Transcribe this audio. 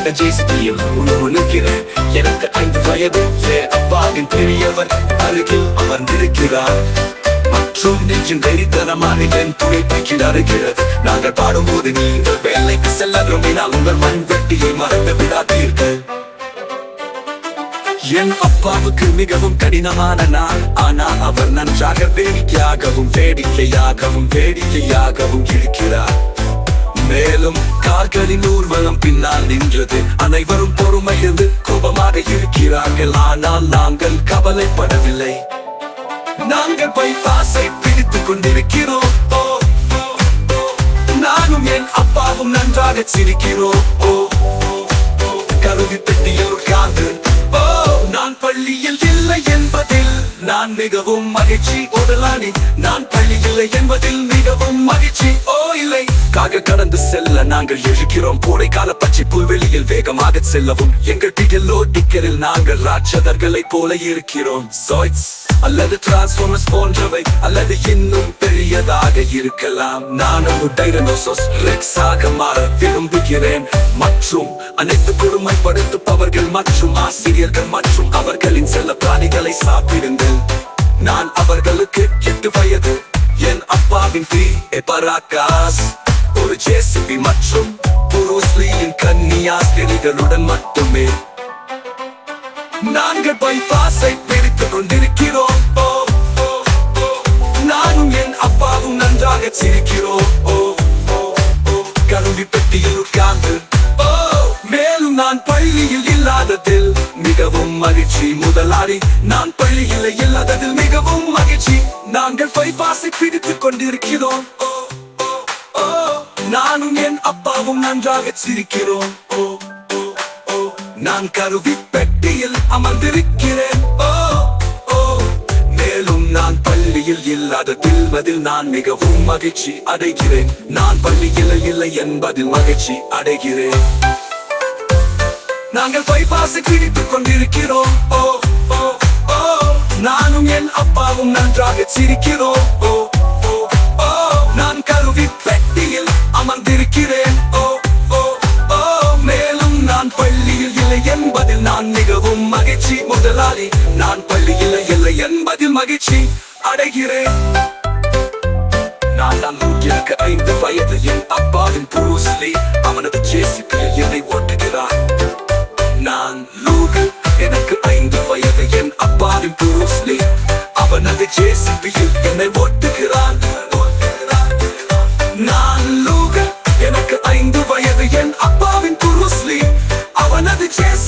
கொண்ட ஜேசிபியில் உழுகிறேன். எனக்கு 5 வயது. என் அப்பாவின் பெரியவர் அருகில் அமர்ந்திருக்கிறார். மற்றும் நெஞ்சின் வெறித்தனமான என் துணைப்பைக்கு அருகிறது. நாங்கள் பாடும்போது நீங்கள் வேலைக்கு செல்ல விரும்பினால் உங்கள் மண்வெட்டியை மறந்து விடாதீர்கள். என் அப்பாவுக்கு மிகவும் கடினமான நாள். ஆனால் அவர் நன்றாக வேடிக்கையாகவும் இருக்கிறார். மேலும் கார்களின் ஊர்வலம் பின்னால் நின்றது. அனைவரும் பொறுமையிருந்து கோபமாக இருக்கிறார்கள். ஆனால் நாங்கள் கவலைப்படவில்லை. நாங்கள் பைபாஸை பிடித்துக் கொண்டிருக்கிறோம். நானும் என் அப்பாவும் நன்றாக சிரிக்கிறோம். கருவி பெட்டியில் உட்கார்ந்து நான் பள்ளியில் இல்லை என்பதில் நான் மிகவும் மகிழ்ச்சி. ஓடலானி நான் பள்ளியில் என்பதில் மிகவும் மகிழ்ச்சி. இல்லை கடந்து செல்ல நாங்கள் எழுகிறோம். கோடைக்கால பச்சை புல்வெளியில் வேகமாக செல்லவும் எங்கள் டிக்கெல்லோ டிக்கெரில் நாங்கள் ராட்சதர்களை போல இருக்கிறோம். அல்லது டிரான்ஸ்ஃபார்மர்ஸ் போன்றவை, அல்லது இன்னும் பெரியதாக இருக்கலாம். நான் ஒரு டைனோசரஸ் ரெக்ஸாக மாற விரும்புகிறேன். மற்றும் அனைத்து கொடுமைப்படுத்துபவர்கள் மற்றும் ஆசிரியர்கள் மற்றும் அவர்களின் செல்ல பிராணிகளை சாப்பிடுங்கள். நான் அவர்களுக்கு 8 வயது. என் அப்பாவின் பராக்காஸ் ஒரு ஜேசிபி மற்றும் புரூஸ்லியின் கன்னியாஸ்திரிகளுடன் மட்டுமே. நாங்கள் பைபாஸை பிடித்துக் கொண்டிருக்கிறோம். நானும் என் அப்பாவும் நன்றாக சிரிக்கிறோம். கருவி பெட்டியில் உட்கார்ந்து மேலும் நான் பள்ளியில் இல்லாததில் மிகவும் மகிழ்ச்சி. முதலாளி நான் பள்ளியில் இல்லாததில் மிகவும் மகிழ்ச்சி. நாங்கள் பைபாஸை பிடித்துக் கொண்டிருக்கிறோம். நானும் என் அப்பாவும் நன்றாக சிரிக்கிறோம். நான் கருவி பெட்டியில் அமர்ந்திருக்கிறேன். மேலும் நான் பள்ளியில் இல்லாததில் நான் மிகவும் மகிழ்ச்சி அடைகிறேன். நான் பள்ளியில் இல்லை என்பதில் மகிழ்ச்சி அடைகிறேன். நாங்கள் பைபாஸை பிடித்துக் கொண்டிருக்கிறோம். நானும் என் அப்பாவும் நன்றாக சிரிக்கிறோம். நான் கருவி பெட்டியில் அமர்ந்திருக்கிறேன். மேலும் நான் பள்ளியில் இல்லை என்பதில் நான் மிகவும் மகிழ்ச்சி. முதலாளி நான் பள்ளியில் இல்லை என்பதில் மகிழ்ச்சி அடைகிறேன். நான் எனக்கு 5 வயது. என் அப்பாவின் புரூஸ்லி அவனது ஜேசிபியில் என்னை ஓட்டுகிறார். நான் லூகு. எனக்கு 5 வயது. என் அப்பாவின் புரூஸ்லி அவனது ஜேசிபியில் என்னை ஓட்டுகிறான். நான் லூகு. எனக்கு 5 வயது. என் அப்பாவின் புரூஸ்லி அவனது ஜேசிபி